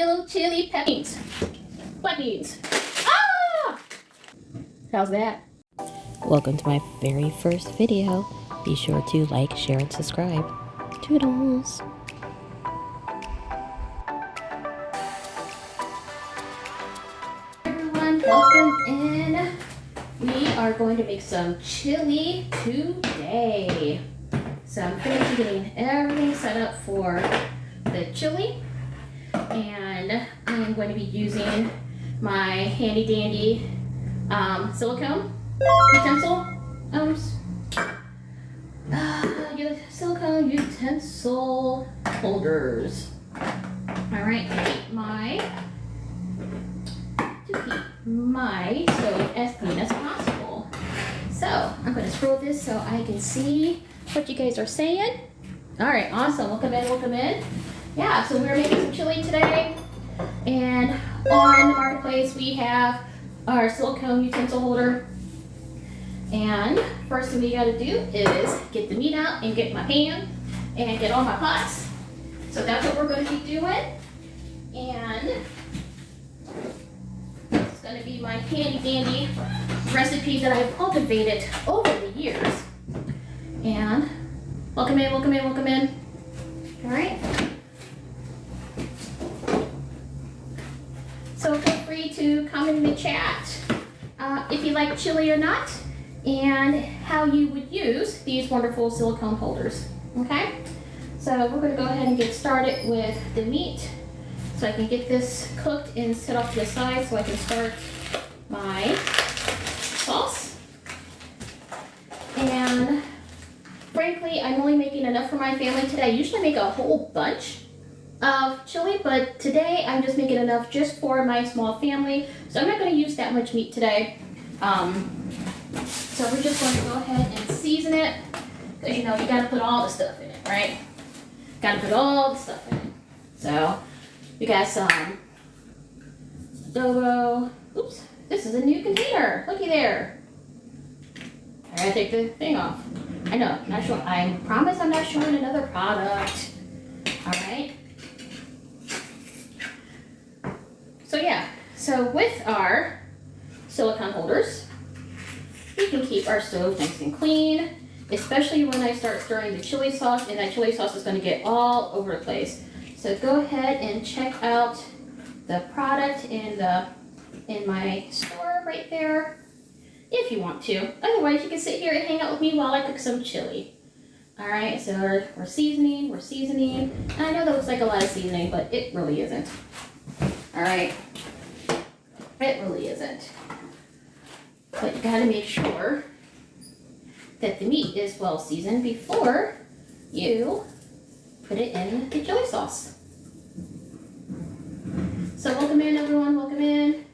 little chili peppers. Black beans. Ah! How's that? Welcome to my very first video. Be sure to like, share, and subscribe. Toodles! Everyone, welcome in. We are going to make some chili today. So I'm finished getting everything set up for the chili. And I'm going to be using my handy dandy silicone utensil. Silicone utensil holders. Alright, to keep my stove as clean as possible. So I'm going to scroll this so I can see what you guys are saying. Alright, awesome. Welcome in, welcome in. Yeah, so we're making some chili today. And on the marketplace we have our silicone utensil holder. And first thing we gotta do is get the meat out and get my pan and get all my pots. So that's what we're gonna be doing. And it's gonna be my handy dandy recipe that I've cultivated over the years. And welcome in, welcome in, welcome in. All right. So feel free to comment in the chat if you like chili or not, and how you would use these wonderful silicone holders. Okay? So we're going to go ahead and get started with the meat. So I can get this cooked and set off to the side so I can start my sauce. And frankly, I'm only making enough for my family today. I usually make a whole bunch of chili, but today I'm just making enough just for my small family. So I'm not going to use that much meat today. So we're just going to go ahead and season it, because you know you got to put all the stuff in it, right? Got to put all the stuff in it. So we got some adobo. Oops, this is a new container. Looky there. I gotta take the thing off. I know, not sure. I promise I'm not showing another product. All right. So yeah, so with our silicone holders, we can keep our stove nice and clean, especially when I start stirring the chili sauce, and that chili sauce is going to get all over the place. So go ahead and check out the product in my store right there if you want to. Otherwise, you can sit here and hang out with me while I cook some chili. All right, so we're seasoning. And I know that looks like a lot of seasoning, but it really isn't. All right, it really isn't. But you gotta make sure that the meat is well seasoned before you put it in the chili sauce. So welcome in, everyone, welcome in.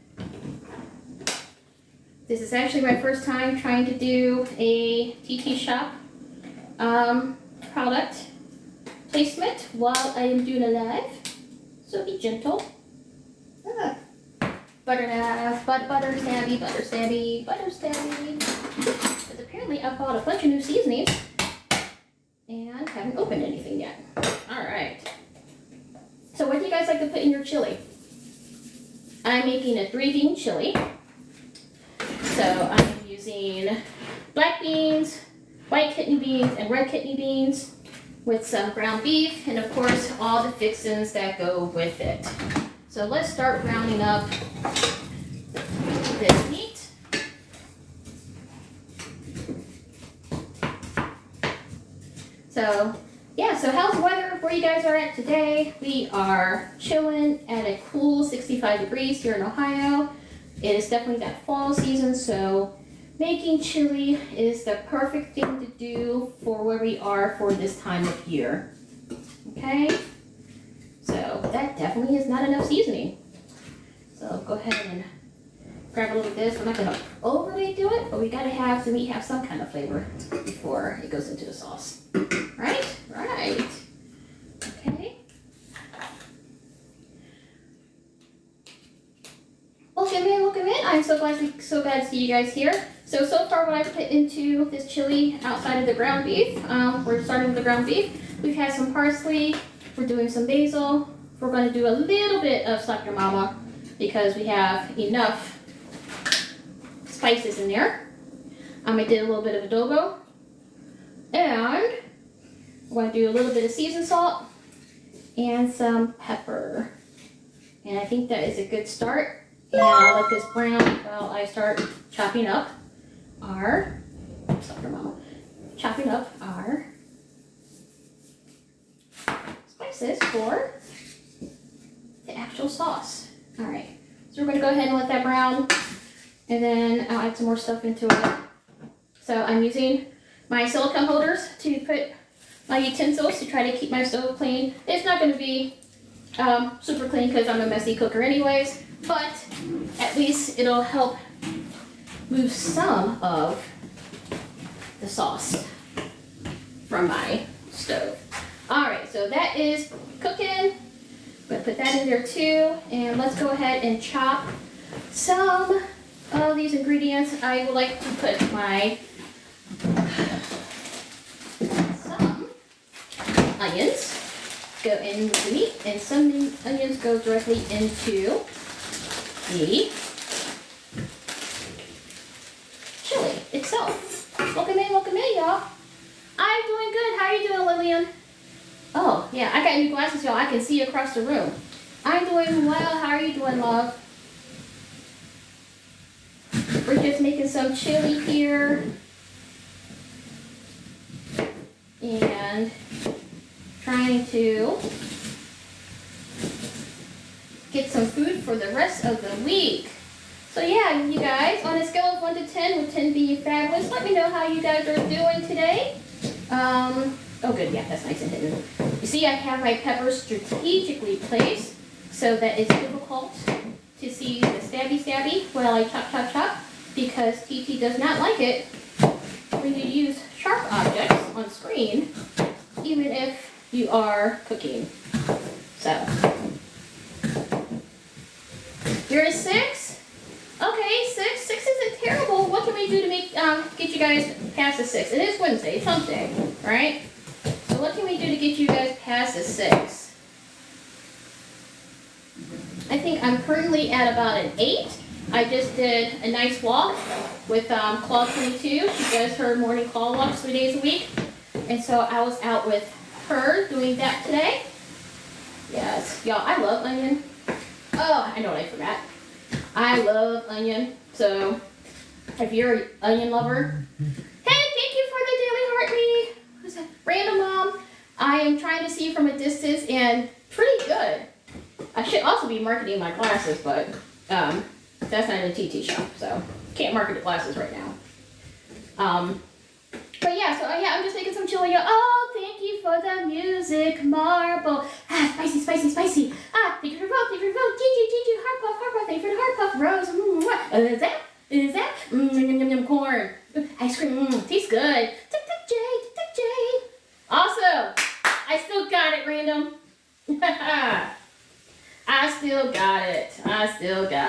This is actually my first time trying to do a TT Shop product placement while I am doing a live. So be gentle. Butter stabby. Because apparently I've bought a bunch of new seasonings and haven't opened anything yet. Alright. So what do you guys like to put in your chili? I'm making a 3-bean chili. So I'm using black beans, white kidney beans, and red kidney beans with some ground beef, and of course all the fixings that go with it. So let's start rounding up this meat. So yeah, so how's the weather where you guys are at today? We are chilling at a cool 65 degrees here in Ohio. It is definitely that fall season, so making chili is the perfect thing to do for where we are for this time of year. Okay? So that definitely is not enough seasoning. So go ahead and grab a little of this. I'm not going to overly do it, but we got to have the meat have some kind of flavor before it goes into the sauce. Right? Right. Okay. Welcome in. I'm so glad to see you guys here. So far what I've put into this chili outside of the ground beef, we're starting with the ground beef. We've had some parsley, we're doing some basil, we're going to do a little bit of Slap Your Mama because we have enough spices in there. I did a little bit of adobo, and we're going to do a little bit of seasoned salt and some pepper. And I think that is a good start. And I'll let this brown while I start chopping up our spices for the actual sauce. All right, so we're going to go ahead and let that brown, and then I'll add some more stuff into it. So I'm using my silicone holders to put my utensils to try to keep my stove clean. It's not going to be super clean because I'm a messy cooker anyways, but at least it'll help move some of the sauce from my stove. All right, so that is cooking. I'm gonna put that in there too, and let's go ahead and chop some of these ingredients. I would like to put my some onions go in with the meat, and some onions go directly into the chili itself. Welcome in, y'all. I'm doing good. How are you doing, Lillian? Oh, yeah, I got new glasses, y'all. I can see across the room. I'm doing well. How are you doing, love? We're just making some chili here. And trying to get some food for the rest of the week. So yeah, you guys, on a scale of 1 to 10, with 10 being fabulous, let me know how you guys are doing today. Oh good, yeah, that's nice and hidden. You see, I have my peppers strategically placed so that it's difficult to see the stabby while I chop, because TT does not like it when you use sharp objects on screen, even if you are cooking. So, you're a 6? Okay, 6. 6 isn't terrible. What can we do to make get you guys past the 6? It is Wednesday, it's hump day, right? So what can we do to get you guys past the 6? I think I'm currently at about an 8. I just did a nice walk with Claw 22. She does her morning claw walks 3 days a week. And so I was out with her doing that today. Yes, y'all, I love onion. Oh, I know what I forgot. I love onion. So if you're an onion lover, hey, thank you for the daily heart me. Who's that? Random Mom. I am trying to see from a distance and pretty good. I should also be marketing my glasses, but that's not in a TT shop, so can't market the glasses right now. But yeah, so yeah, I'm just making some chili. Oh, thank you for the music, Marble. Ah, spicy. Ah, thank you for vote. Gigi, heart puff. Thank you for the heart puff, Rose. Is that? Yum, corn. Ice cream, tastes good. Tick, J. Awesome. I still got it, Random. I still got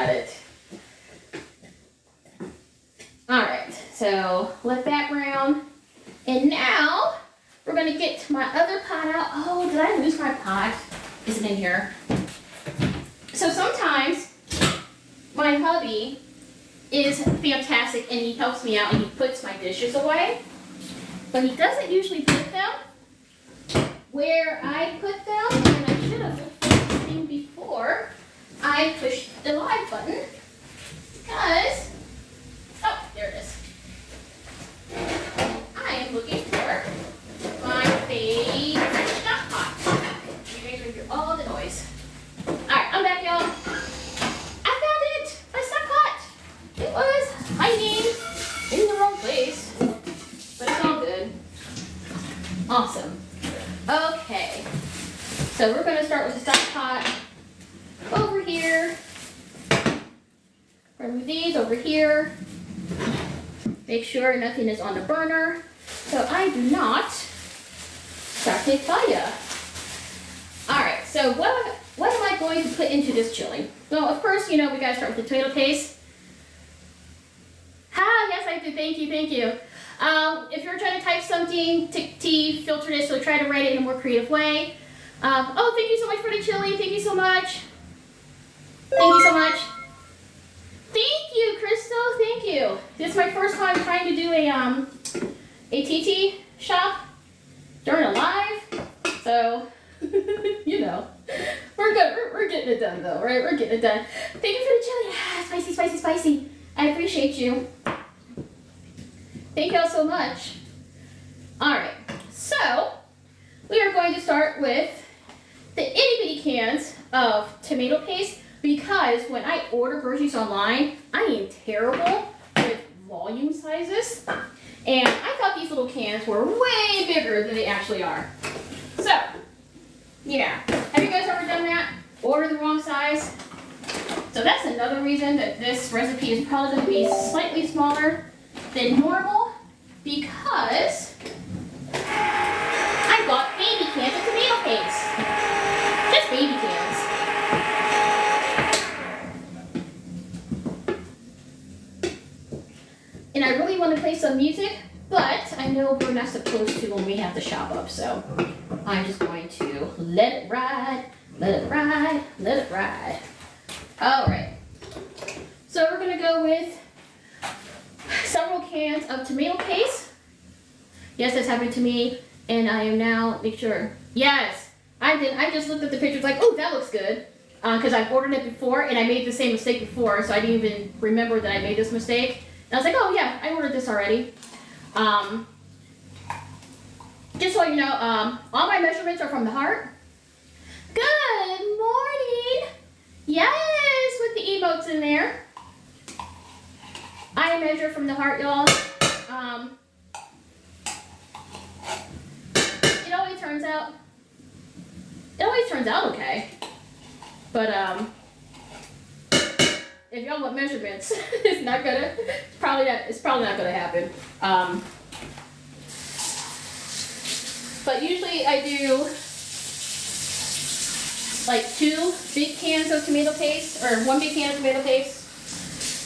it. All right, so let that brown. And now we're gonna get my other pot out. Oh, did I lose my pot? Is it in here? So sometimes my hubby is fantastic and he helps me out and he puts my dishes away, but he doesn't usually put them where I put them, and I should have looked at this thing before I pushed the live button, because, oh, there it is. I am looking for my favorite stock pot. You guys will hear all the noise. Alright, I'm back, y'all. I found it! My stock pot! It was hiding in the wrong place, but it's all good. Awesome. Okay, so we're going to start with the stock pot over here. Remove these over here. Make sure nothing is on the burner so I do not start a fire. Alright, so what am I going to put into this chili? Well, of course, we got to start with the tomato paste. Yes, I do. Thank you. If you're trying to type something, T filter this, so try to write it in a more creative way. Oh, thank you so much for the chili. Thank you so much. Thank you so much. Thank you, Crystal. Thank you. This is my first time trying to do a TT shop during a live. So, you know, we're good. We're getting it done though, right? We're getting it done. Thank you for the chili. Ah, spicy, spicy, spicy. I appreciate you. Thank you all so much. All right, so we are going to start with the itty bitty cans of tomato paste because when I order groceries online, I am terrible with volume sizes. And I thought these little cans were way bigger than they actually are. So, yeah. Have you guys ever done that? Order the wrong size? So that's another reason that this recipe is probably going to be slightly smaller than normal because I bought baby cans of tomato paste. Just baby cans. And I really want to play some music, but I know we're not supposed to when we have the shop up, so I'm just going to let it ride, let it ride, let it ride. All right. So we're going to go with several cans of tomato paste. Yes, that's happened to me, and I am now, make sure, yes, I did. I just looked at the pictures like, oh, that looks good, because I've ordered it before, and I made the same mistake before, so I didn't even remember that I made this mistake. And I was like, oh yeah, I ordered this already. Just so you know, all my measurements are from the heart. Good morning. Yes, with the emotes in there. I measure from the heart, y'all. It always turns out okay. But if y'all want measurements, it's probably not gonna happen. But usually I do like 2 big cans of tomato paste, or 1 big can of tomato paste.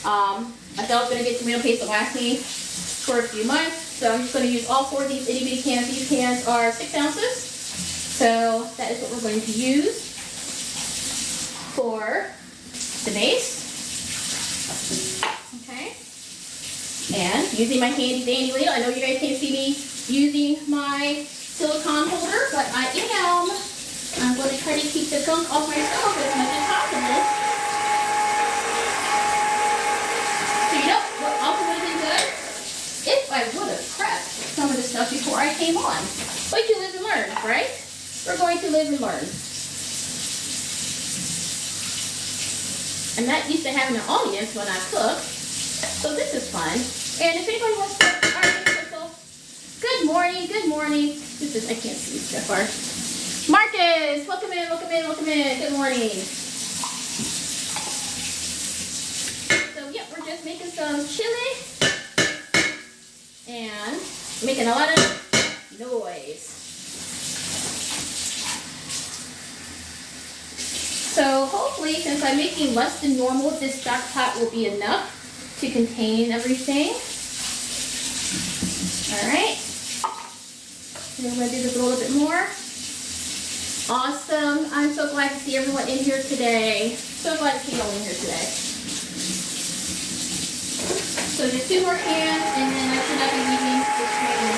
I thought I was gonna get tomato paste to last me for a few months, so I'm just gonna use all 4 of these itty bitty cans. These cans are 6 ounces, so that is what we're going to use for the base. Okay, and using my handy dandy ladle. I know you guys can't see me using my silicone holder, but I'm going to try to keep the gunk off my stove as much as possible. So you know what also would have been good? If I would have prepped some of the stuff before I came on. But you live and learn, right? We're going to live and learn. I'm not used to having an audience when I cook, so this is fun. And if anybody wants to, good morning, good morning. This is, I can't see that far. Marcus, welcome in, welcome in, welcome in. Good morning. So yeah, we're just making some chili and making a lot of noise. So hopefully, since I'm making less than normal, this stock pot will be enough to contain everything. All right. And I'm going to do this a little bit more. Awesome. I'm so glad to see everyone in here today. So glad to see you all in here today. So just 2 more cans, and then I should not be using this train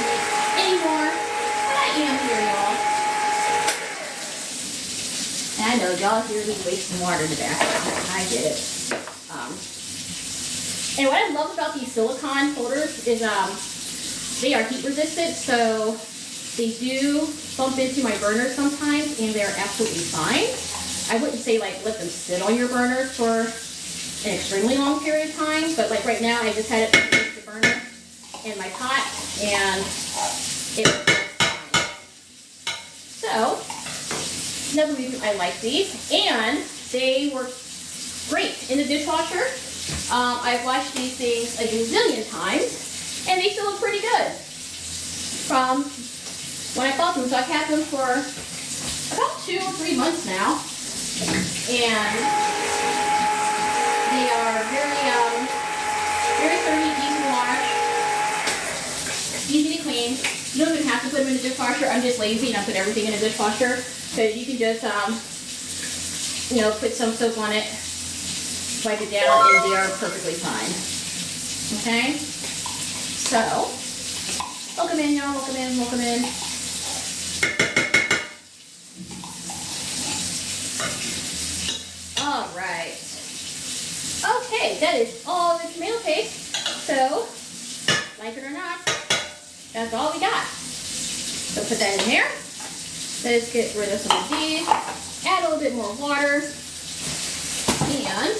anymore. But I am here, y'all. And I know y'all hear me wasting water in the background. I get it. And what I love about these silicone holders is they are heat resistant, so they do bump into my burner sometimes, and they're absolutely fine. I wouldn't say like let them sit on your burner for an extremely long period of time, but like right now I just had it against the burner in my pot, and it works fine. So another reason I like these, and they work great in the dishwasher. I've washed these things a gazillion times, and they still look pretty good from when I bought them. So I've had them for about 2 or 3 months now, and they are very sturdy, easy to wash, easy to clean. You don't even have to put them in the dishwasher. I'm just lazy and I put everything in a dishwasher. So you can just, you know, put some soap on it, wipe it down, and they are perfectly fine. Okay? So, welcome in, y'all. Welcome in, welcome in. All right. Okay, that is all the tomato paste. So, like it or not, that's all we got. So put that in there. Let's get rid of some of these. Add a little bit more water. And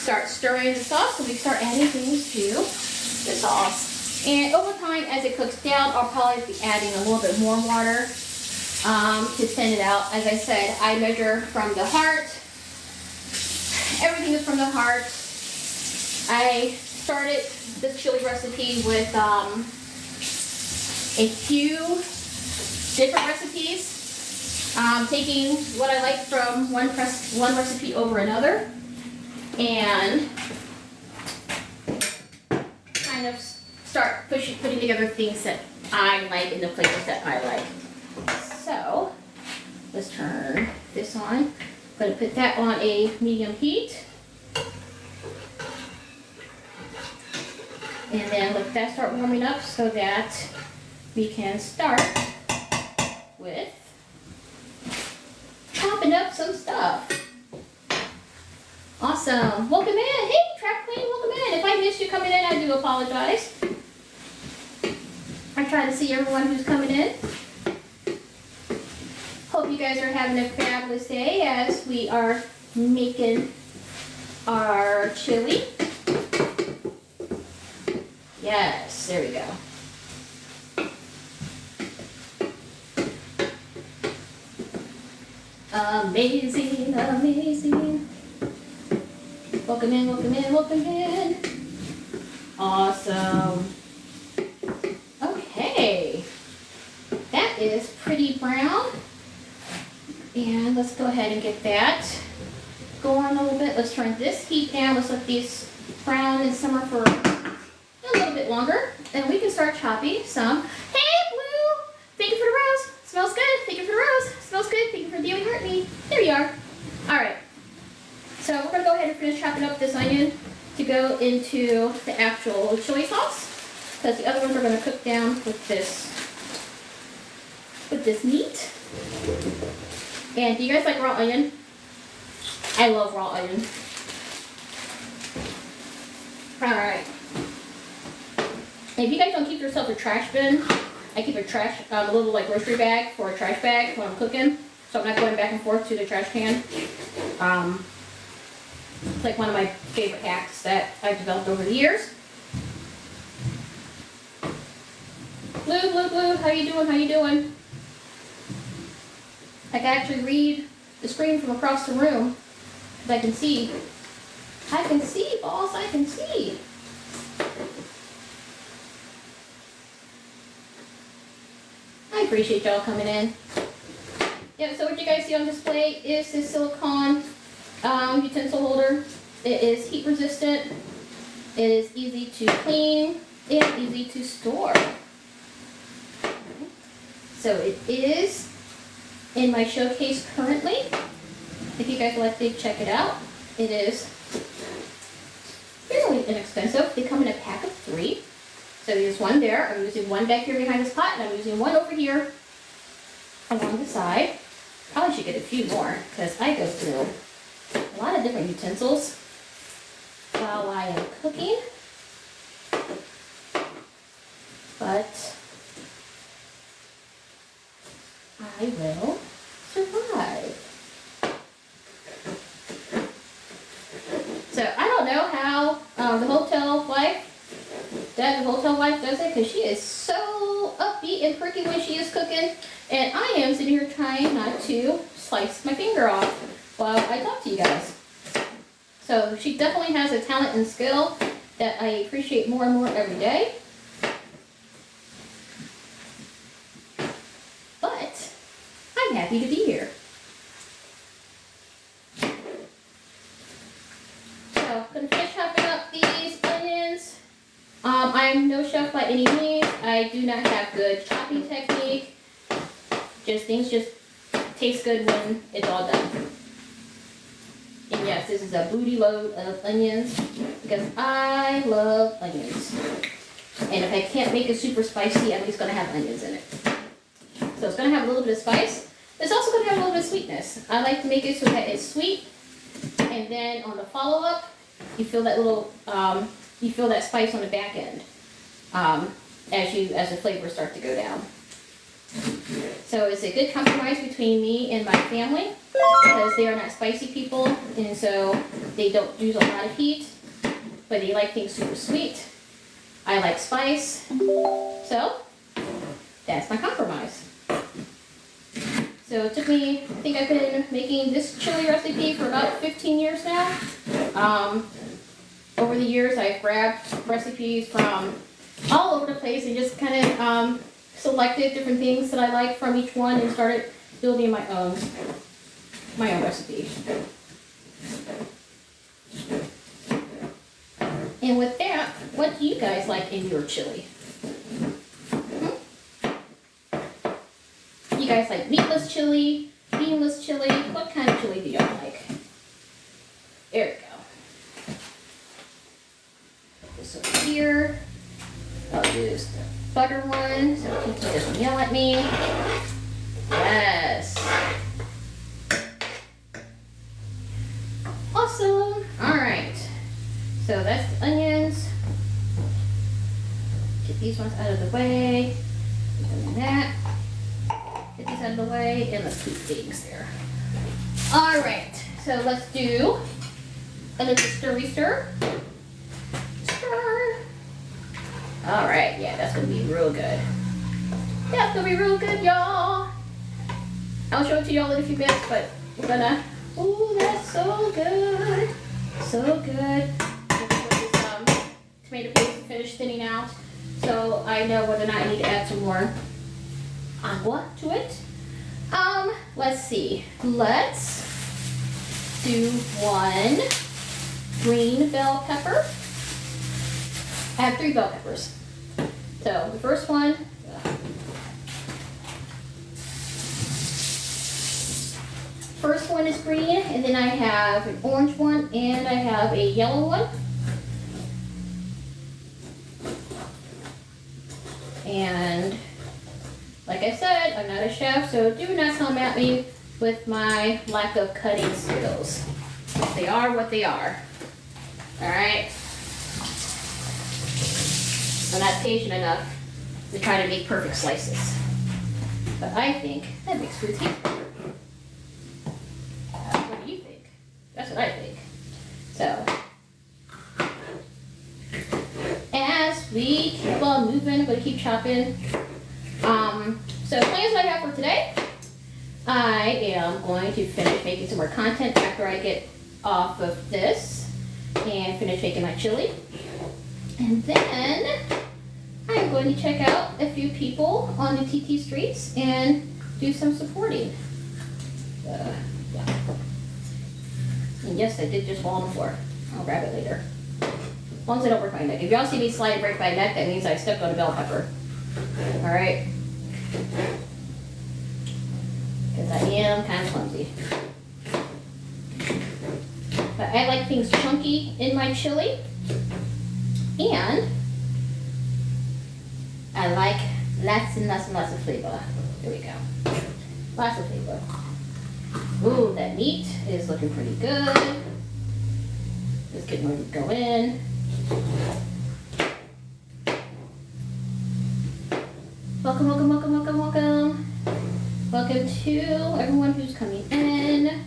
start stirring the sauce. So we start adding things to the sauce. And over time, as it cooks down, I'll probably be adding a little bit more water to thin it out. As I said, I measure from the heart. Everything is from the heart. I started this chili recipe with a few different recipes, taking what I like from one recipe over another, and kind of start putting together things that I like and the flavors that I like. So let's turn this on. I'm going to put that on a medium heat. And then let that start warming up so that we can start with chopping up some stuff. Awesome. Welcome in. Hey, Trap Queen, welcome in. If I missed you coming in, I do apologize. I try to see everyone who's coming in. Hope you guys are having a fabulous day as we are making our chili. Yes, there we go. Amazing, amazing. Welcome in, welcome in, welcome in. Awesome. Okay. That is pretty brown. And let's go ahead and get that going a little bit. Let's turn this heat down. Let's let these brown and simmer for a little bit longer. And we can start chopping some. Hey, Blue! Thank you for the rose. Smells good. Thank you for the rose. Smells good. Thank you for the daily heartbeat. There you are. All right. So we're going to go ahead and finish chopping up this onion to go into the actual chili sauce. Because the other ones are going to cook down with this meat. And do you guys like raw onion? I love raw onion. All right. If you guys don't keep yourself a trash bin, I keep a little like grocery bag for a trash bag when I'm cooking, so I'm not going back and forth to the trash can. It's like one of my favorite hacks that I've developed over the years. Blue, Blue, Blue, how you doing? How you doing? I can actually read the screen from across the room because I can see. I can see, boss. I can see. I appreciate y'all coming in. Yeah, so what you guys see on display is this silicone utensil holder. It is heat resistant. It is easy to clean and easy to store. So it is in my showcase currently. If you guys would like to check it out, it is fairly inexpensive. They come in a pack of 3. So there's one there. I'm using one back here behind this pot, and I'm using one over here along the side. Probably should get a few more because I go through a lot of different utensils while I am cooking. But I will survive. So I don't know how the hotel wife does it, because she is so upbeat and perky when she is cooking, and I am sitting here trying not to slice my finger off while I talk to you guys. So she definitely has a talent and skill that I appreciate more and more every day. But I'm happy to be here. So I'm going to finish chopping up these onions. I'm no chef by any means. I do not have good chopping technique. things just taste good when it's all done. And yes, this is a booty load of onions because I love onions. And if I can't make it super spicy, at least gonna have onions in it. So it's gonna have a little bit of spice. It's also gonna have a little bit of sweetness. I like to make it so that it's sweet, and then on the follow-up, you feel that little, you feel that spice on the back end as the flavors start to go down. So it's a good compromise between me and my family because they are not spicy people, and so they don't use a lot of heat, but they like things super sweet. I like spice, so that's my compromise. So it took me, I think I've been making this chili recipe for about 15 years now. Over the years, I've grabbed recipes from all over the place and just kind of selected different things that I like from each one and started building my own recipe. And with that, what do you guys like in your chili? You guys like meatless chili, beanless chili? What kind of chili do y'all like? There we go. Put this over here. I'll use the butter one so Pinky doesn't yell at me. Yes. Awesome. Alright. So that's the onions. Get these ones out of the way. And that. Get these out of the way, and let's keep things there. Alright, so let's do a little stirry stir. Stir. Alright, yeah, that's gonna be real good. That's gonna be real good, y'all. I'll show it to y'all in a few minutes, but we're gonna, ooh, that's so good. So good. This tomato paste to finish thinning out, so I know whether or not I need to add some more agua to it. Let's see. Let's do one green bell pepper. I have 3 bell peppers. So the first one, is green, and then I have an orange one, and I have a yellow one. And like I said, I'm not a chef, so do not come at me with my lack of cutting skills. They are what they are. Alright? I'm not patient enough to try to make perfect slices. But I think that makes food taste better. What do you think? That's what I think. So, as we keep on moving, I'm going to keep chopping. So plans I have for today, I am going to finish making some more content after I get off of this and finish making my chili. And then I'm going to check out a few people on the TT streets and do some supporting. Yeah. And yes, I did just fall on the floor. I'll grab it later. As long as I don't break my neck. If y'all see me slide and break my neck, that means I stepped on a bell pepper. Alright? Because I am kind of clumsy. But I like things chunky in my chili. And I like lots and lots and lots of flavor. There we go. Lots of flavor. Ooh, that meat is looking pretty good. Just getting ready to go in. Welcome, welcome, welcome, welcome, welcome. Welcome to everyone who's coming in.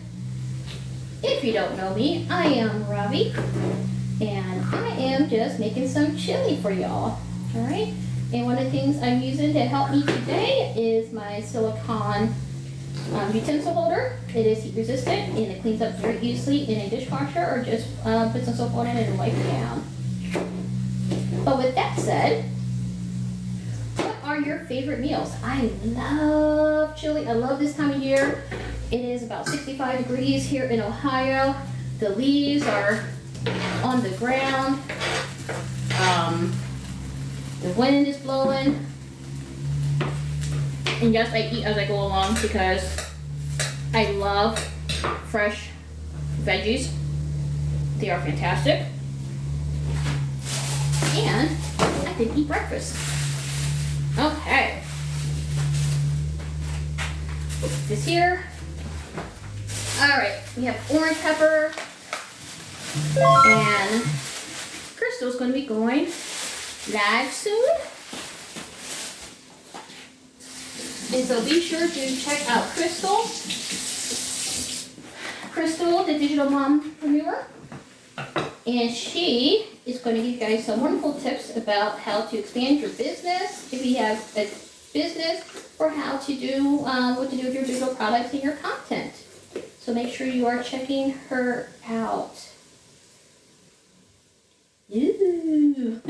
If you don't know me, I am Ravi, and I am just making some chili for y'all. Alright? And one of the things I'm using to help me today is my silicone utensil holder. It is heat resistant and it cleans up very easily in a dishwasher, or just put some soap on it and wipe it down. But with that said, what are your favorite meals? I love chili. I love this time of year. It is about 65 degrees here in Ohio. The leaves are on the ground. The wind is blowing. And yes, I eat as I go along because I love fresh veggies. They are fantastic. And I can eat breakfast. Okay. Put this here. Alright, we have orange pepper. And Crystal's going to be going live soon. And so be sure to check out Crystal, the digital mompreneur. And she is going to give you guys some wonderful tips about how to expand your business, if you have a business, or how to do what to do with your digital products and your content. So make sure you are checking her out. Ooh.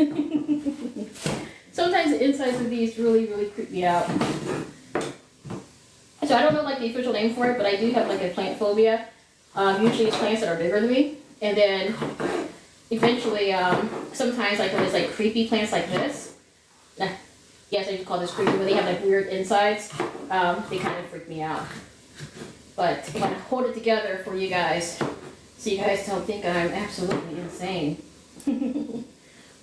Sometimes the insides of these really, really creep me out. So I don't know like the official name for it, but I do have like a plant phobia. Usually it's plants that are bigger than me. And then eventually, sometimes like when it's like creepy plants like this, yes, I just call this creepy, when they have like weird insides, they kind of freak me out. But I'm gonna hold it together for you guys, so you guys don't think I'm absolutely insane.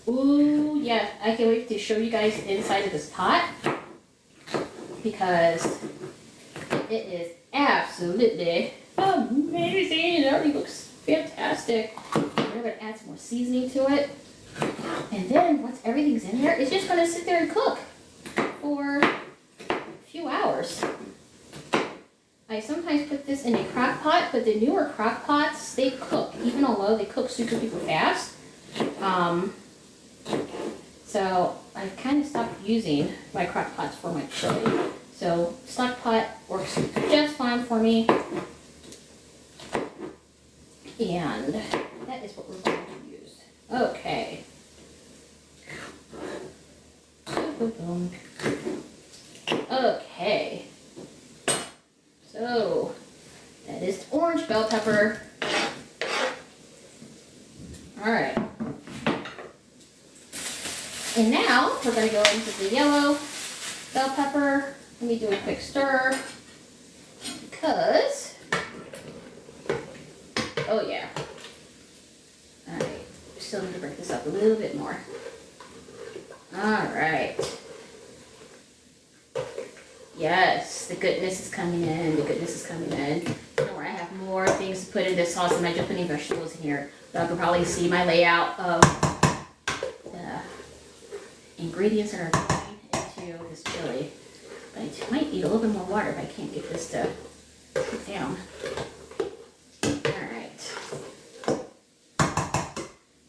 Ooh, yeah, I can't wait to show you guys the inside of this pot, because it is absolutely amazing. It already looks fantastic. We're gonna add some more seasoning to it. And then once everything's in there, it's just gonna sit there and cook for a few hours. I sometimes put this in a crock pot, but the newer crock pots, they cook, even although they cook super fast. So I kind of stopped using my crock pots for my chili. So stock pot works just fine for me. And that is what we're going to use. Okay. Okay. So that is orange bell pepper. All right. And now we're going to go into the yellow bell pepper. Let me do a quick stir because, oh yeah. All right, still need to break this up a little bit more. All right. Yes, the goodness is coming in. The goodness is coming in. Don't worry, I have more things to put in this sauce. I'm not just putting vegetables in here. But I can probably see my layout of the ingredients that are going into this chili. But I might need a little bit more water if I can't get this to cook down. Alright. Alright,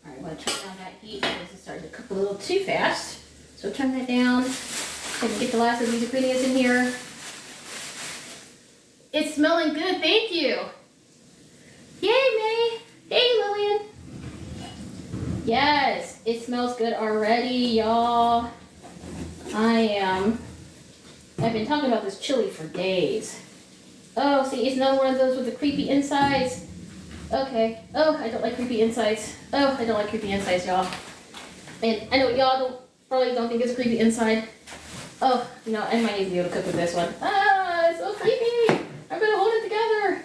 I'm going to turn down that heat because it's starting to cook a little too fast. So turn that down. So I can get the last of these ingredients in here. It's smelling good, thank you. Yay, May. Hey, Lillian. Yes, it smells good already, y'all. I've been talking about this chili for days. Oh, see, it's another one of those with the creepy insides. Okay. Oh, I don't like creepy insides. Oh, I don't like creepy insides, y'all. And I know y'all probably don't think it's a creepy inside. Oh, you know, I might need to be able to cook with this one. Ah, it's so creepy. I'm gonna hold it together.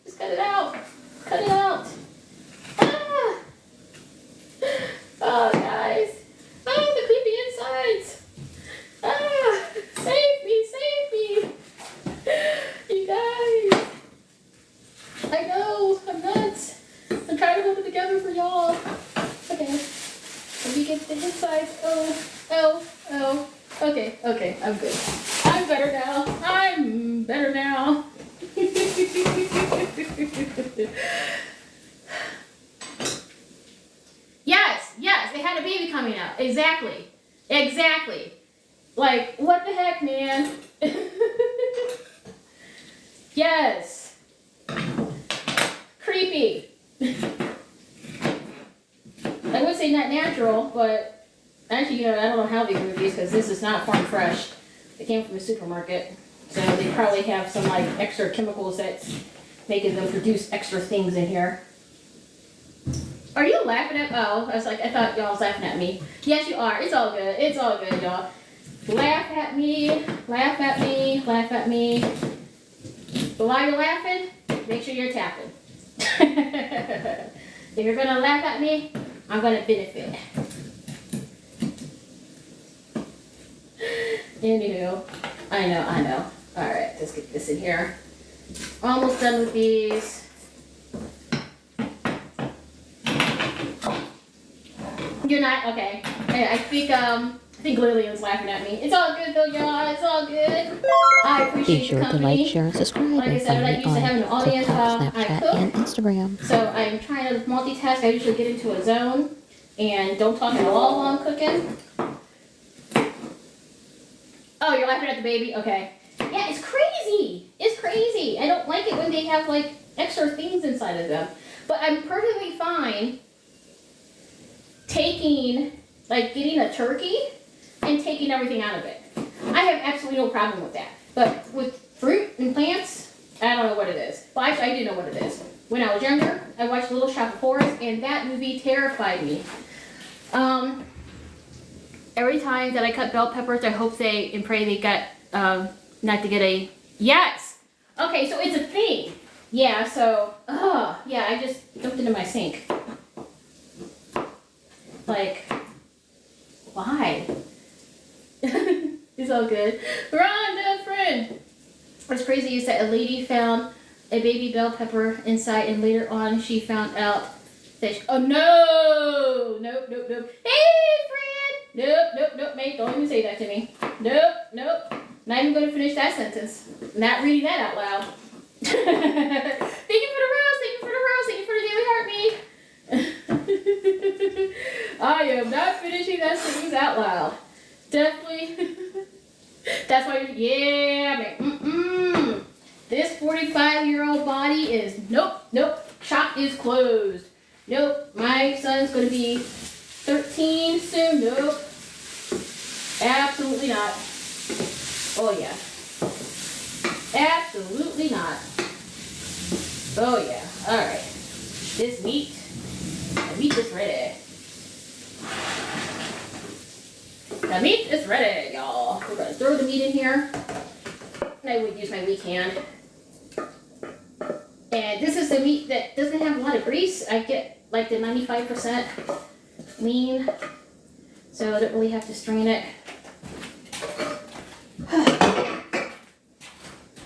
Just cut it out. Cut it out. Ah. Oh, guys. Oh, the creepy insides. Ah, save me, save me. You guys. I know, I'm nuts. I'm trying to hold it together for y'all. Okay. Let me get the insides. Oh. Okay, I'm good. I'm better now. I'm better now. Yes, it had a baby coming out. Exactly. Like, what the heck, man? Yes. Creepy. I would say not natural, but actually, you know, I don't know how they grew these because this is not farm fresh. They came from a supermarket. So they probably have some like extra chemicals that's making them produce extra things in here. Are you laughing at? Oh, I thought y'all was laughing at me. Yes, you are. It's all good, y'all. laugh at me, laugh at me, laugh at me. But while you're laughing, make sure you're tapping. If you're gonna laugh at me, I'm gonna benefit. Anywho, I know. Alright, let's get this in here. Almost done with these. You're not? Okay. I think Lillian's laughing at me. It's all good though, y'all. It's all good. I appreciate Be sure the to company. like, share, and subscribe. Like I And said, I'm find not me used to having an on audience TikTok, while I Snapchat, cook. and Instagram. So I'm trying to multitask. I usually get into a zone and don't talk at all while I'm cooking. Oh, you're laughing at the baby? Okay. Yeah, it's crazy. It's crazy. I don't like it when they have like extra things inside of them. But I'm perfectly fine getting a turkey and taking everything out of it. I have absolutely no problem with that. But with fruit and plants, I don't know what it is. Well, actually, I do know what it is. When I was younger, I watched Little Shop of Horrors, and that movie terrified me. Every time that I cut bell peppers, I hope and pray they got, not to get a, yes! Okay, so it's a thing. Yeah, so, yeah, I just dumped it in my sink. Like, why? It's all good. Rhonda, friend! What's crazy is that a lady found a baby bell pepper inside, and later on she found out that oh no! Nope. Hey, friend! Nope, mate, don't even say that to me. Nope. Not even going to finish that sentence. Not reading that out loud. Thank you for the rose, thank you for the daily heartbeat. I am not finishing that sentence out loud. Definitely. That's why man. This 45-year-old body is nope. Shop is closed. Nope. My son's gonna be 13 soon. Nope. Absolutely not. Oh yeah. Absolutely not. Oh yeah. Alright. This meat. The meat is ready. The meat is ready, y'all. We're gonna throw the meat in here. And I would use my weak hand. And this is the meat that doesn't have a lot of grease. I get like the 95% lean. So I don't really have to strain it.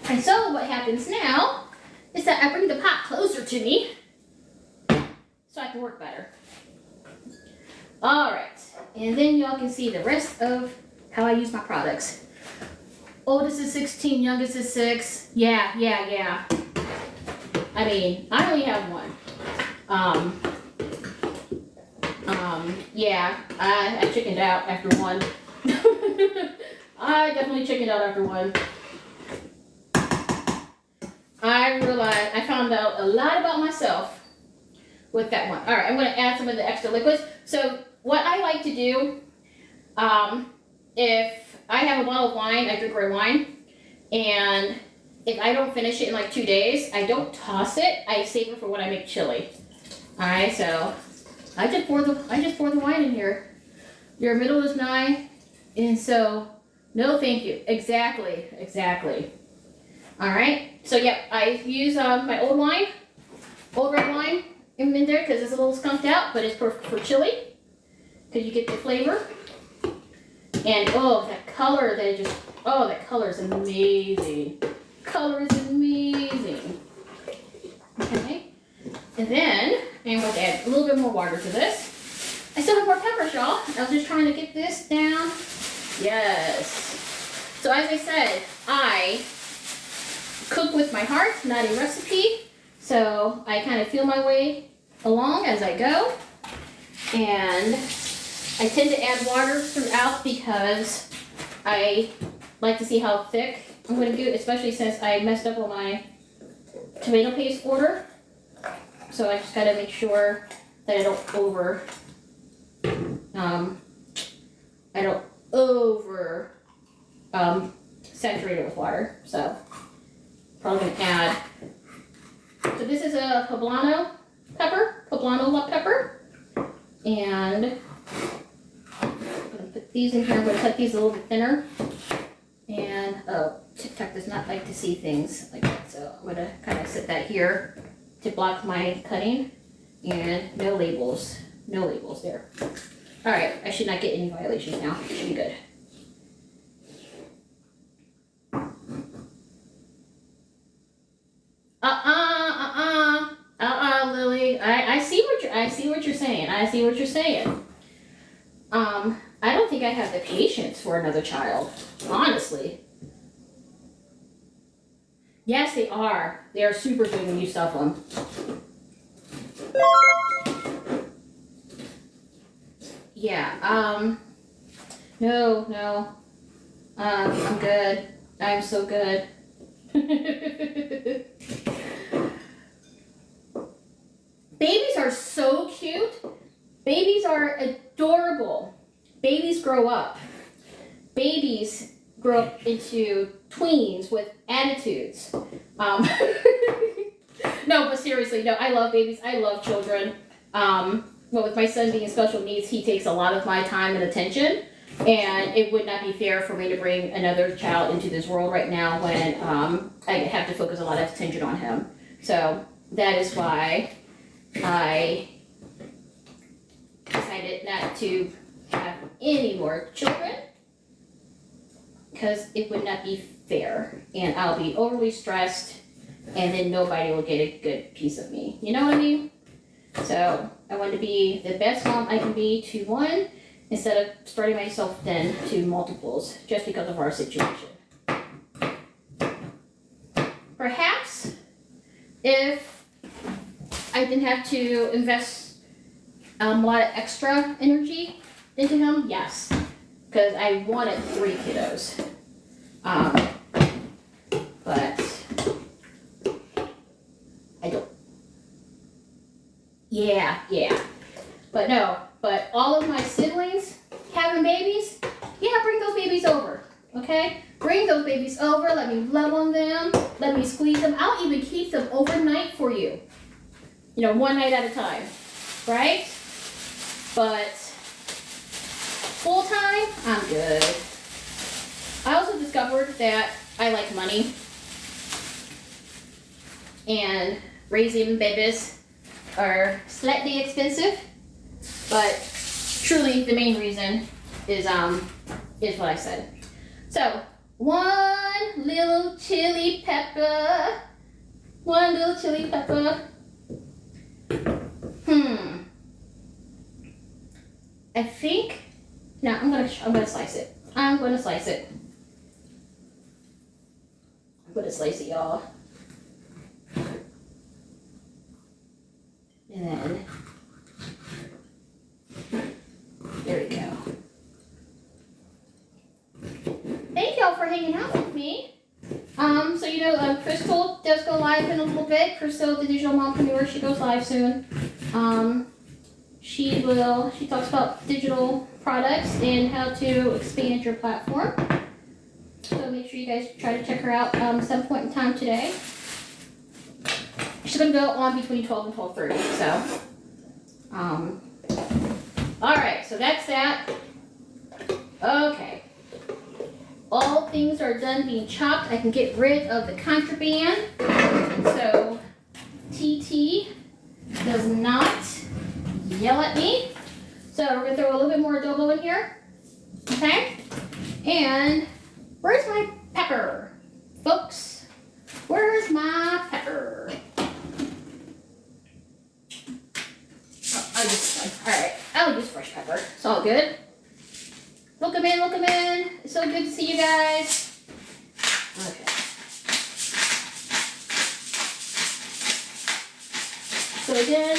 And so what happens now is that I bring the pot closer to me so I can work better. Alright, and then y'all can see the rest of how I use my products. Oldest is 16, youngest is 6. Yeah. I mean, I only have one. Yeah, I chickened out after one. I definitely chickened out after one. I found out a lot about myself with that one. Alright, I'm going to add some of the extra liquids. So what I like to do, if I have a bottle of wine, I drink red wine, and if I don't finish it in like 2 days, I don't toss it. I save it for when I make chili. Alright, so I just pour the wine in here. Your middle is 9, and so no thank you. Exactly. Alright, so yeah, I use my old red wine in there because it's a little skunked out, but it's perfect for chili because you get the flavor. And oh, that color, that color is amazing. Okay, and then I'm going to add a little bit more water to this. I still have more peppers, y'all. I was just trying to get this down. Yes. So as I said, I cook with my heart, not a recipe. So I kind of feel my way along as I go. And I tend to add water throughout because I like to see how thick I'm going to do, especially since I messed up on my tomato paste order. So I just got to make sure that I don't saturate it with water. So probably going to add. So this is a poblano pepper, and I'm going to put these in here. I'm going to cut these a little bit thinner. And, oh, TikTok does not like to see things like that. So I'm going to kind of set that here to block my cutting. And no labels. No labels there. All right, I should not get any violations now. Should be good. Lily. I see what you're saying. I see what you're saying. I don't think I have the patience for another child, honestly. Yes, they are. They are super good when you stuff them. Yeah, no. I'm good. I'm so good. Babies are so cute. Babies are adorable. Babies grow up. Babies grow up into tweens with attitudes. No, but seriously, no, I love babies. I love children. But with my son being special needs, he takes a lot of my time and attention. And it would not be fair for me to bring another child into this world right now when I have to focus a lot of attention on him. So that is why I decided not to have any more children, because it would not be fair, and I'll be overly stressed, and then nobody will get a good piece of me. You know what I mean? So I want to be the best mom I can be to one, instead of spreading myself thin to multiples, just because of our situation. Perhaps if I didn't have to invest a lot of extra energy into him, yes, because I wanted 3 kiddos. But I don't. Yeah. But no, but all of my siblings having babies, yeah, bring those babies over, okay? Bring those babies over, let me love on them, let me squeeze them. I'll even keep them overnight for you. You know, one night at a time, right? But full time, I'm good. I also discovered that I like money, and raising babies are slightly expensive, but truly the main reason is what I said. So, one little chili pepper. I think, no, I'm gonna slice it. I'm gonna slice it, y'all. And then, there we go. Thank y'all for hanging out with me. So you know, Crystal does go live in a little bit. Crystal, the digital mompreneur, she goes live soon. She talks about digital products and how to expand your platform. So make sure you guys try to check her out some point in time today. She's gonna go on between 12 and 12:30. So, all right. So that's that. Okay. All things are done being chopped. I can get rid of the contraband. So TT does not yell at me. So we're gonna throw a little bit more adobo in here. Okay? And where's my pepper? Folks, where's my pepper? I'll use fresh pepper. It's all good. Welcome in. It's so good to see you guys. Okay. So again,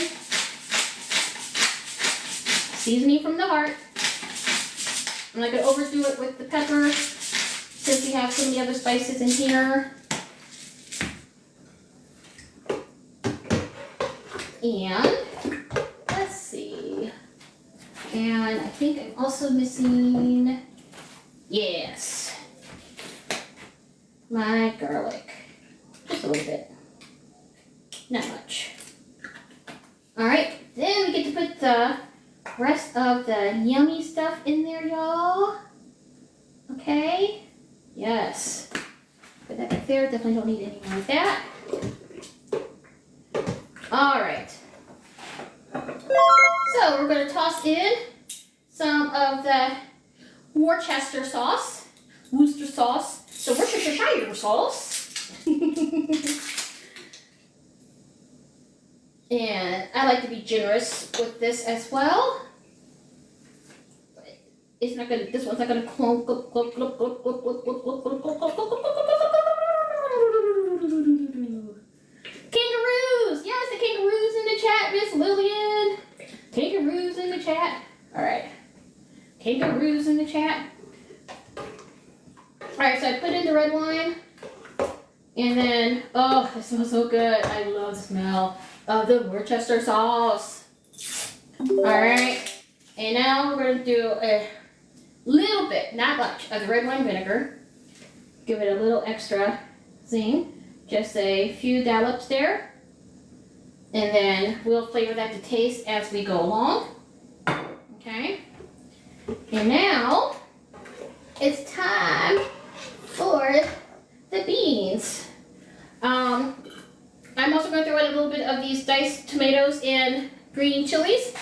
seasoning from the heart. I'm not going to overdo it with the pepper since we have so many other spices in here. And let's see. And I think I'm also missing, yes, my garlic. Just a little bit. Not much. All right. Then we get to put the rest of the yummy stuff in there, y'all. Okay? Yes. Put that back there. Definitely don't need any more of that. Alright. So we're going to toss in some of the Worcester sauce. Worcester sauce. So Worcestershire sauce. And I like to be generous with this as well. It's not gonna. This one's not gonna clunk. Kangaroos. Yes, the kangaroos in the chat, Miss Lillian. Kangaroos in the chat. All right. Kangaroos in the chat. All right. So I put in the red wine, and then oh, it smells so good. I love the smell of the Worcester sauce. All right. And now we're going to do a little bit, not much, of the red wine vinegar. Give it a little extra zing. Just a few dollops there. And then we'll flavor that to taste as we go along. Okay. And now it's time for the beans. I'm also going to throw in a little bit of these diced tomatoes and green chilies.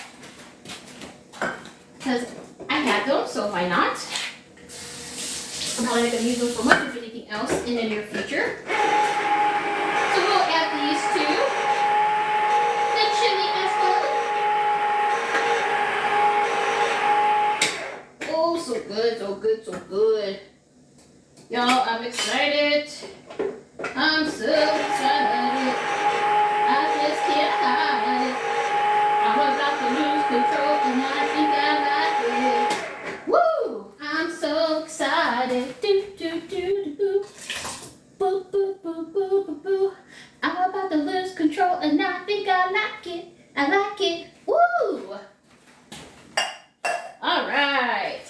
Because I had them, so why not? I'm probably not going to use them for much of anything else in the near future. So we'll add these to the chili as well. Oh, so good, so good, so good. Y'all, I'm excited. I'm so excited. I just can't hide it. I'm about to lose control and I think I like it. Woo! I'm so excited. Do, do, do, do. Boo, boo, boo, boo, boo, boo. I'm about to lose control and I think I like it. I like it. Woo! All right.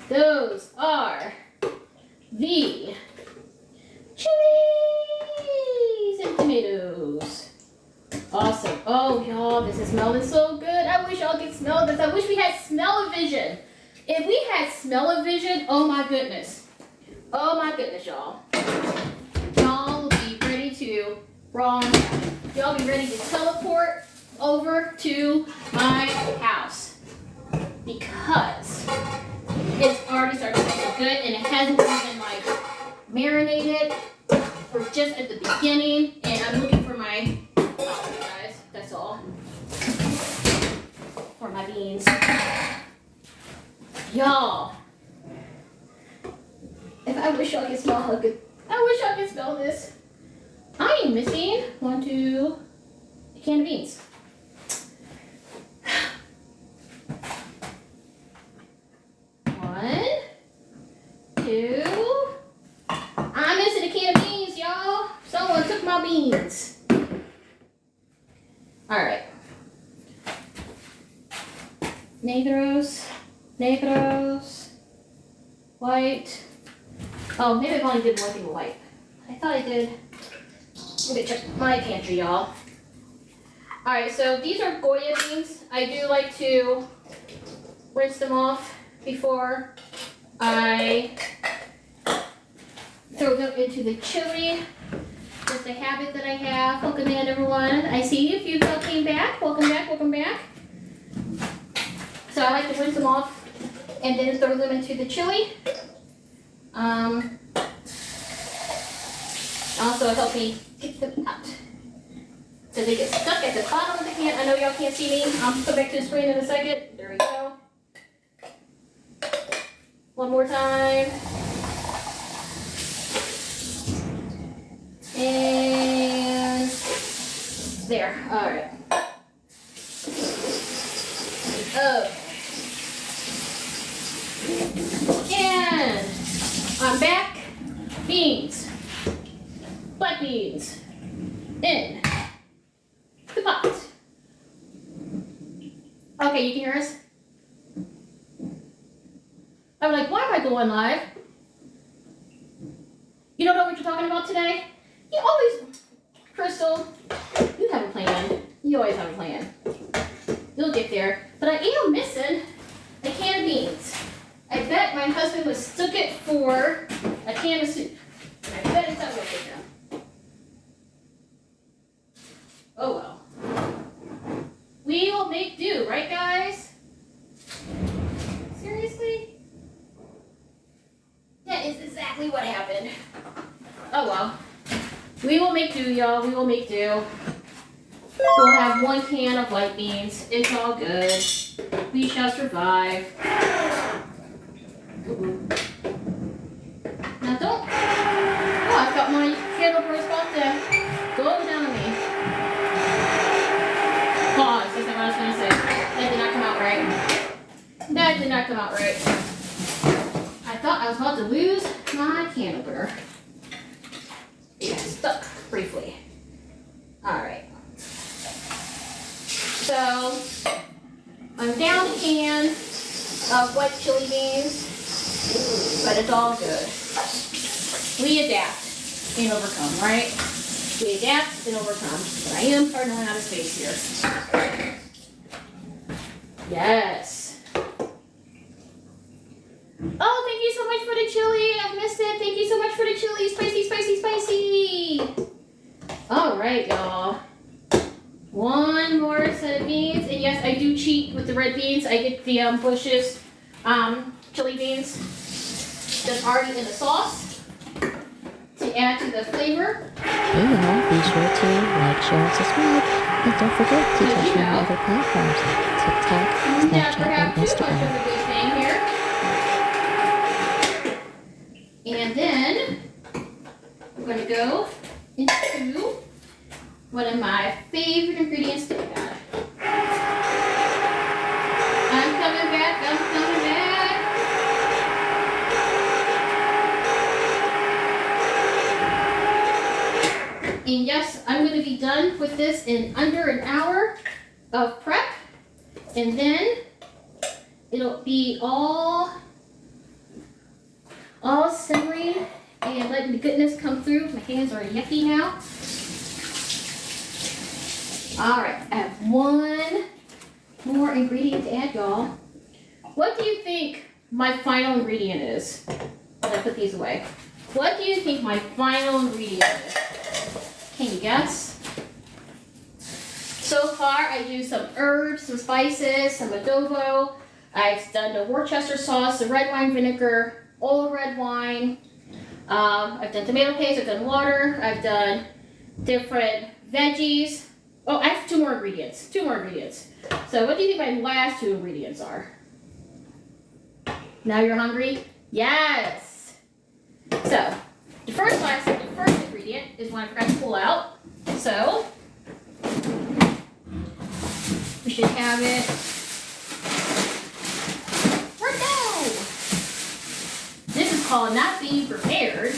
Those are the chilies and tomatoes. Awesome. Oh, y'all, this is smelling so good. I wish y'all could smell this. I wish we had smell-o-vision. If we had smell-o-vision, oh my goodness. Oh my goodness, y'all. Y'all will be ready to y'all be ready to teleport over to my house. Because it's already starting to smell so good and it hasn't even like marinated. We're just at the beginning and I'm looking for my guys, that's all. For my beans. Y'all. If I wish y'all could smell how good. I wish y'all could smell this. I am missing a can of beans. One, two. I'm missing a can of beans, y'all. Someone took my beans. All right. Negros, white. Oh, maybe I've only did one thing with white. I thought I did. I'm gonna check my pantry, y'all. All right, so these are Goya beans. I do like to rinse them off before I throw them into the chili. Just a habit that I have. Welcome in, everyone. I see you. If you came back, welcome back, welcome back. So I like to rinse them off and then throw them into the chili. Also, it helps me get them out. So they get stuck at the bottom of the can. I know y'all can't see me. I'll go back to the screen in a second. There we go. One more time. And there. All right. Oh. And I'm back. Beans. Black beans. In the pot. Okay, you can hear us? I'm like, why am I going live? You don't know what you're talking about today? You always, Crystal, you have a plan. You always have a plan. You'll get there. But I am missing a can of beans. I bet my husband mistook it for a can of soup. I bet it's not with him. Oh well. We will make do, right guys? Seriously? That is exactly what happened. Oh well. We will make do, y'all. We will make do. We'll have one can of white beans. It's all good. We shall survive. Now don't. Oh, I got my candle burst about to go down on me. Pause. That's not what I was going to say. That did not come out right. That did not come out right. I thought I was about to lose my candle burner. It got stuck briefly. Alright. So, I'm down a can of white chili beans, but it's all good. We adapt and overcome, right? We adapt and overcome. But I am starting to run out of space here. Yes. Oh, thank you so much for the chili. I missed it. Thank you so much for the chili. Spicy, spicy, spicy. All right, y'all. One more set of beans. And yes, I do cheat with the red beans. I get the Bush's chili beans that's already in the sauce to add to the flavor. Hey y'all, be sure to like, share, and subscribe. And don't forget to check out my other platforms, TikTok, Snapchat, and Instagram. And then I'm going to go into one of my favorite ingredients to add. I'm coming back. And yes, I'm going to be done with this in under an hour of prep. And then it'll be all simmering and letting the goodness come through. My hands are yucky now. All right, I have one more ingredient to add, y'all. What do you think my final ingredient is? When I put these away. What do you think my final ingredient is? Can you guess? So far, I used some herbs, some spices, some adobo. I've done the Worcester sauce, the red wine vinegar, old red wine. I've done tomato paste, I've done water, I've done different veggies. Oh, I have two more ingredients. So what do you think my last two ingredients are? Now you're hungry? Yes! So, the first ingredient is one I forgot to pull out. So, we should have it right now. This is called not being prepared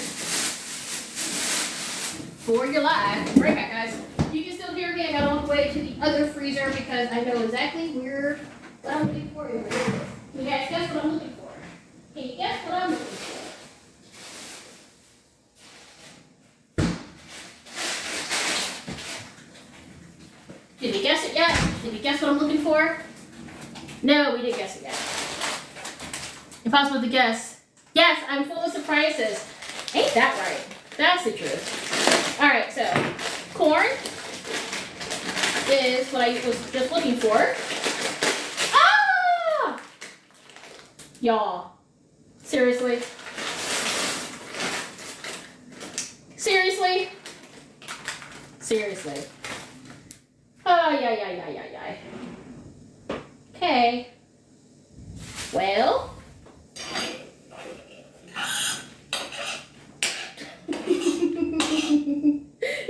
for your life. Right back, guys. You can still hear me. I got all the way to the other freezer because I know exactly what I'm looking for. Can you guys guess what I'm looking for? Can you guess what I'm looking for? Did we guess it yet? Did we guess what I'm looking for? No, we didn't guess it yet. Impossible to guess. Yes, I'm full of surprises. Ain't that right? That's the truth. All right, so corn is what I was just looking for. Ah! Y'all, seriously? Seriously? Seriously. Oh, yeah. Okay. Well.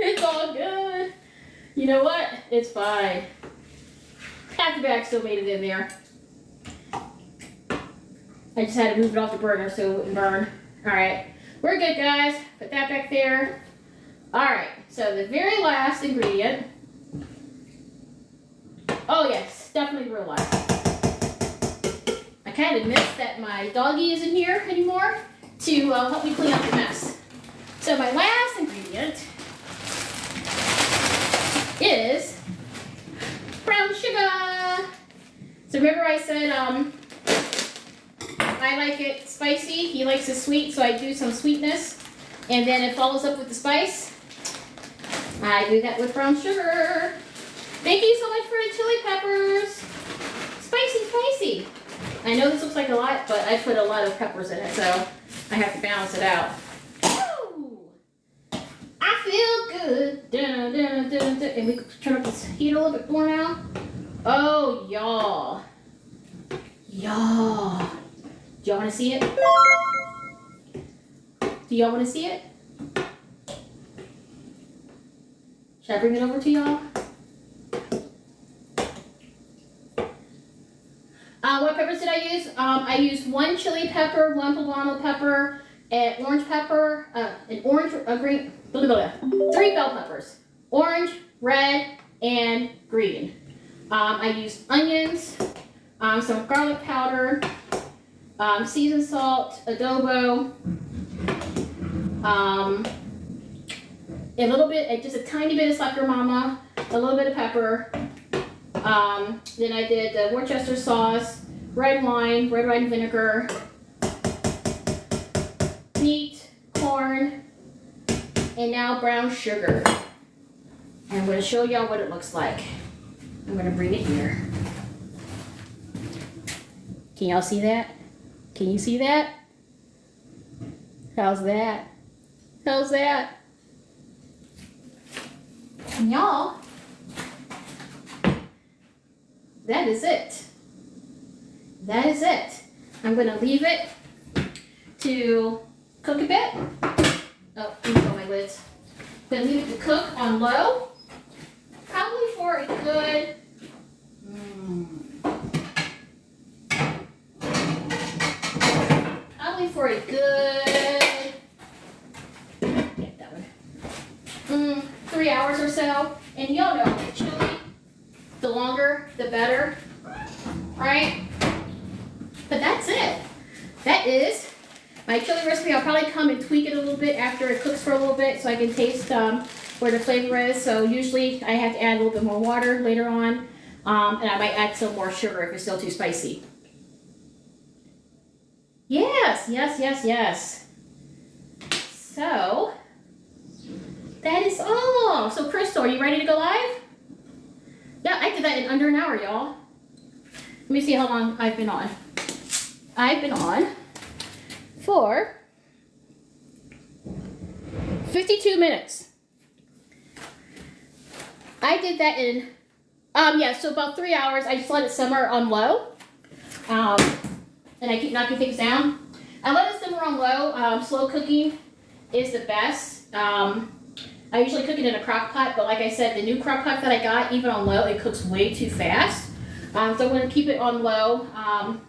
It's all good. You know what? It's fine. Half the bag still made it in there. I just had to move it off the burner so it wouldn't burn. Alright. We're good, guys. Put that back there. Alright. So the very last ingredient. Oh yes, definitely real life. I kind of missed that my doggy isn't here anymore to help me clean up the mess. So my last ingredient is brown sugar. So remember I said I like it spicy, he likes it sweet, so I do some sweetness. And then it follows up with the spice. I do that with brown sugar. Thank you so much for the chili peppers. Spicy, spicy. I know this looks like a lot, but I put a lot of peppers in it, so I have to balance it out. Woo! I feel good. Dun, dun, dun, dun. And we can turn up this heat a little bit more now. Oh, y'all. Y'all. Do y'all want to see it? Do y'all want to see it? Should I bring it over to y'all? What peppers did I use? I used 1 chili pepper, 1 poblano pepper, an orange pepper, green, 3 bell peppers. Orange, red, and green. I used onions, some garlic powder, seasoned salt, adobo, a little bit, just a tiny bit of Slap Mama, a little bit of pepper. Then I did the Worcester sauce, red wine vinegar, meat, corn, and now brown sugar. And I'm going to show y'all what it looks like. I'm going to bring it here. Can y'all see that? Can you see that? How's that? How's that? And y'all, that is it. That is it. I'm going to leave it to cook a bit. Oh, let me go my lids. I'm going to leave it to cook on low, probably for a good, get that one, 3 hours or so. And y'all know, chili, the longer, the better, right? But that's it. That is my chili recipe. I'll probably come and tweak it a little bit after it cooks for a little bit so I can taste where the flavor is. So usually I have to add a little bit more water later on, and I might add some more sugar if it's still too spicy. Yes, yes, yes, yes. So that is all. So Crystal, are you ready to go live? Yeah, I did that in under an hour, y'all. Let me see how long I've been on. I've been on for 52 minutes. I did that in, so about 3 hours. I just let it simmer on low. And I keep knocking things down. I let it simmer on low. Slow cooking is the best. I usually cook it in a crock pot, but like I said, the new crock pot that I got, even on low, it cooks way too fast. So I'm going to keep it on low, on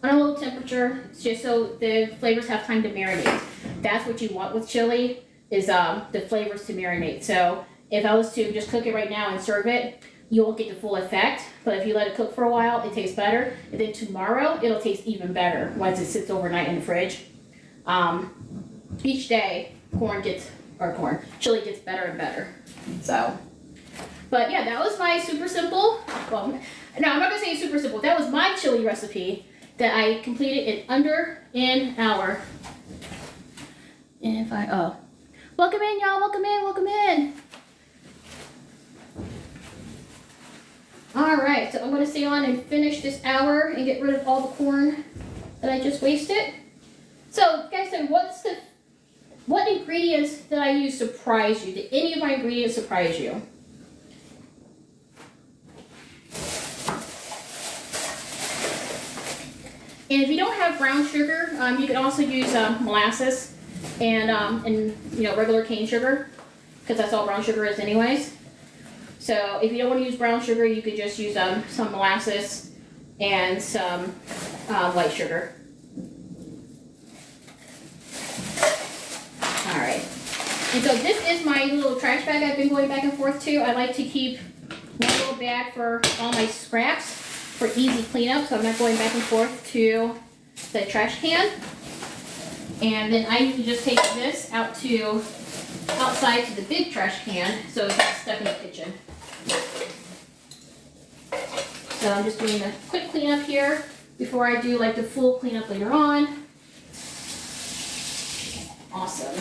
a low temperature, just so the flavors have time to marinate. That's what you want with chili, is the flavors to marinate. So if I was to just cook it right now and serve it, you won't get the full effect. But if you let it cook for a while, it tastes better. And then tomorrow, it'll taste even better once it sits overnight in the fridge. Each day, chili gets better and better. So, but yeah, that was my super simple, well, no, I'm not gonna say super simple. That was my chili recipe that I completed in under an hour. And if welcome in, y'all, welcome in, welcome in. All right, so I'm gonna stay on and finish this hour and get rid of all the corn that I just wasted. So, guys, what ingredients did I use surprise you? Did any of my ingredients surprise you? And if you don't have brown sugar, you can also use molasses and regular cane sugar, because that's all brown sugar is anyways. So if you don't want to use brown sugar, you could just use some molasses and some white sugar. All right. And so this is my little trash bag I've been going back and forth to. I like to keep one little bag for all my scraps for easy cleanup, so I'm not going back and forth to the trash can. And then I usually just take this outside to the big trash can, so it's not stuck in the kitchen. So So I'm just doing a quick cleanup here before I do like the full cleanup later on. Awesome.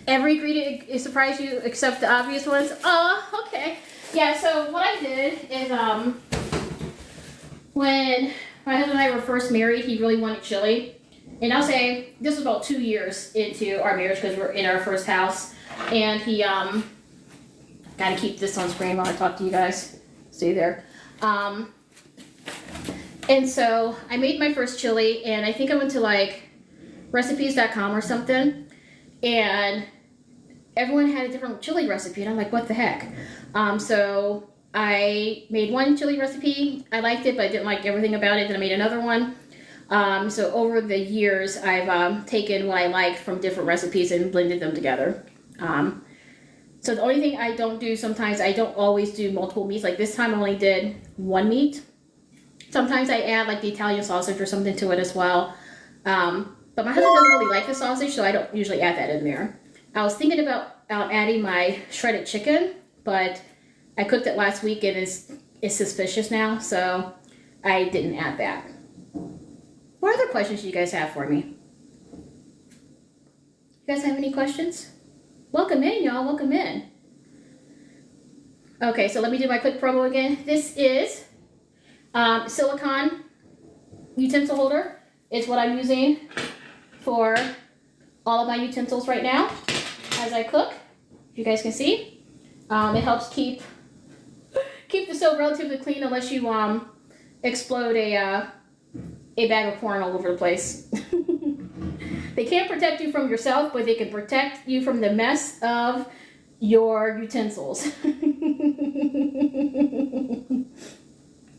Every ingredient surprised you except the obvious ones? Oh, okay. Yeah, so what I did is when my husband and I were first married, he really wanted chili. And I'll say this was about 2 years into our marriage because we're in our first house. And he, gotta keep this on screen while I talk to you guys. Stay there. And so I made my first chili, and I think I went to like recipes.com or something, and everyone had a different chili recipe, and I'm like, what the heck? So I made one chili recipe. I liked it, but I didn't like everything about it. Then I made another one. So over the years, I've taken what I liked from different recipes and blended them together. So the only thing I don't do sometimes, I don't always do multiple meats. Like this time I only did one meat. Sometimes I add like the Italian sausage or something to it as well. But my husband doesn't really like the sausage, so I don't usually add that in there. I was thinking about adding my shredded chicken, but I cooked it last week and it's suspicious now, so I didn't add that. What other questions do you guys have for me? You guys have any questions? Welcome in, y'all. Welcome in. Okay, so let me do my quick promo again. This is silicone utensil holder. It's what I'm using for all of my utensils right now as I cook. If you guys can see, it helps keep the stove relatively clean unless you explode a bag of porn all over the place. They can't protect you from yourself, but they can protect you from the mess of your utensils.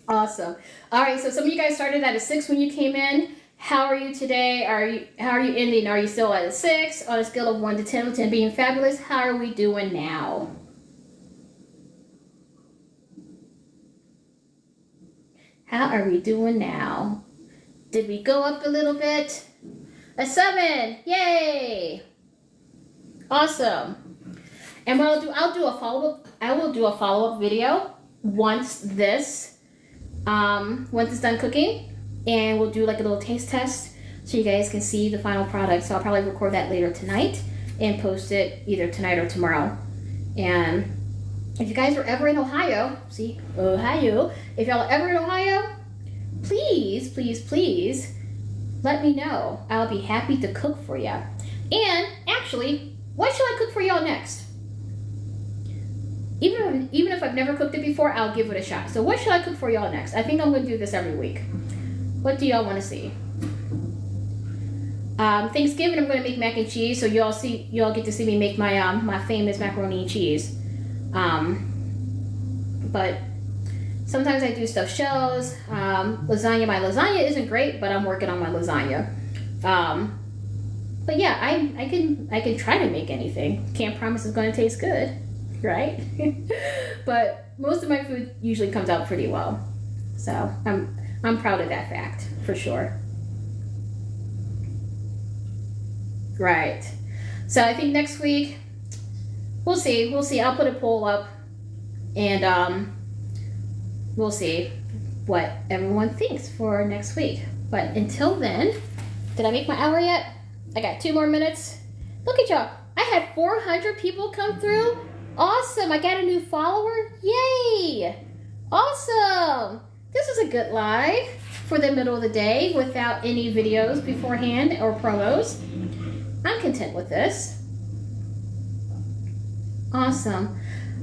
Awesome. All right, so some of you guys started at a 6 when you came in. How are you today? How are you ending? Are you still at a 6 on a scale of 1 to 10, with 10 being fabulous? How are we doing now? How are we doing now? Did we go up a little bit? A 7, yay! Awesome. And what I'll do, I will do a follow-up video once it's done cooking, and we'll do like a little taste test so you guys can see the final product. So I'll probably record that later tonight and post it either tonight or tomorrow. And if you guys are ever in Ohio, if y'all are ever in Ohio, please let me know. I'll be happy to cook for you. And actually, what should I cook for y'all next? Even if I've never cooked it before, I'll give it a shot. So what should I cook for y'all next? I think I'm going to do this every week. What do y'all want to see? Thanksgiving, I'm going to make mac and cheese. So y'all get to see me make my my famous macaroni and cheese. But sometimes I do stuffed shells, lasagna. My lasagna isn't great, but I'm working on my lasagna. But yeah, I can try to make anything. Can't promise it's going to taste good, right? But most of my food usually comes out pretty well. So I'm proud of that fact for sure. Right. So I think next week we'll see. I'll put a poll up, and we'll see what everyone thinks for next week. But until then, did I make my hour yet? I got 2 more minutes. Look at y'all. I had 400 people come through. Awesome. I got a new follower. Yay. Awesome. This is a good live for the middle of the day without any videos beforehand or promos. I'm content with this. Awesome.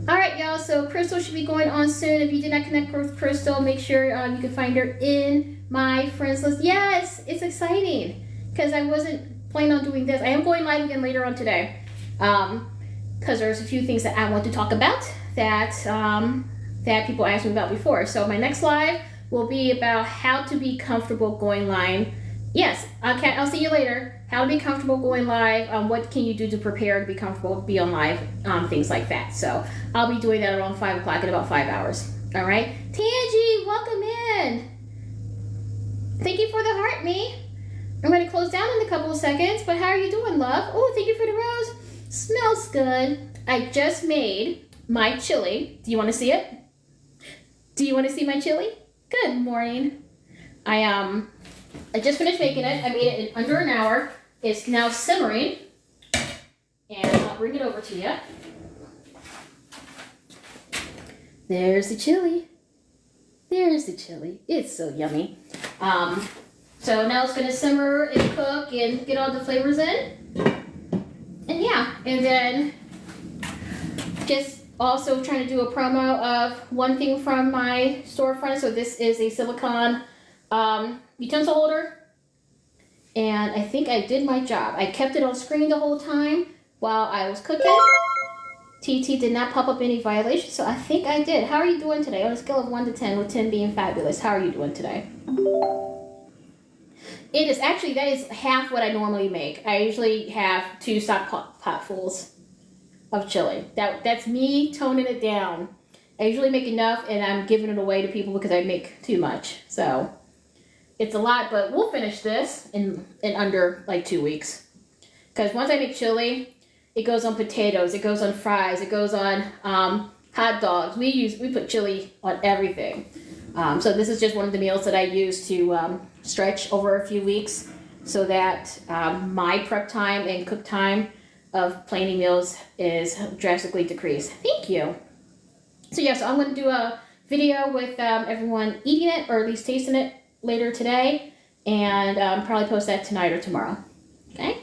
All right, y'all. So Crystal should be going on soon. If you did not connect with Crystal, make sure you can find her in my friends list. Yes, it's exciting because I wasn't planning on doing this. I am going live again later on today because there's a few things that I want to talk about that people asked me about before. So my next live will be about how to be comfortable going live. Yes, I'll see you later. How to be comfortable going live. What can you do to prepare to be comfortable to be on live? Things like that. So I'll be doing that around 5 o'clock in about 5 hours. All right. Tangie, welcome in. Thank you for the heart, me. I'm going to close down in a couple of seconds, but how are you doing, love? Oh, thank you for the rose. Smells smells good. I just made my chili. Do you want to see it? Do you want to see my chili? Good morning. I just finished making it. I made it in under an hour. It's now simmering. And I'll bring it over to you. There's the chili. There's the chili. It's so yummy. So now it's going to simmer and cook and get all the flavors in. And yeah, and then just also trying to do a promo of one thing from my storefront. So this is a silicone utensil holder. And I think I did my job. I kept it on screen the whole time while I was cooking. TT did not pop up any violations, so I think I did. How are you doing today? On a scale of 1 to 10, with 10 being fabulous, how are you doing today? It is actually, that is half what I normally make. I usually have 2 stock potfuls of chili. That's me toning it down. I usually make enough and I'm giving it away to people because I make too much. So it's a lot, but we'll finish this in under like 2 weeks. Because once I make chili, it goes on potatoes, it goes on fries, it goes on hot dogs. We put chili on everything. So this is just one of the meals that I use to stretch over a few weeks so that my prep time and cook time of planning meals is drastically decreased. Thank you. So yeah, so I'm going to do a video with everyone eating it, or at least tasting it, later today, and probably post that tonight or tomorrow. Okay?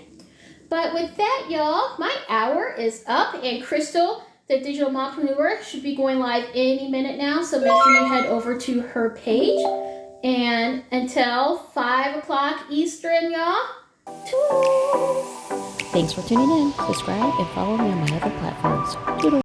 But with that, y'all, my hour is up, and Crystal, the digital mompreneur, should be going live any minute now, so make sure you head over to her page. And until 5 o'clock Eastern, y'all, toodles! Thanks for tuning in. Subscribe and follow me on my other platforms. Toodles.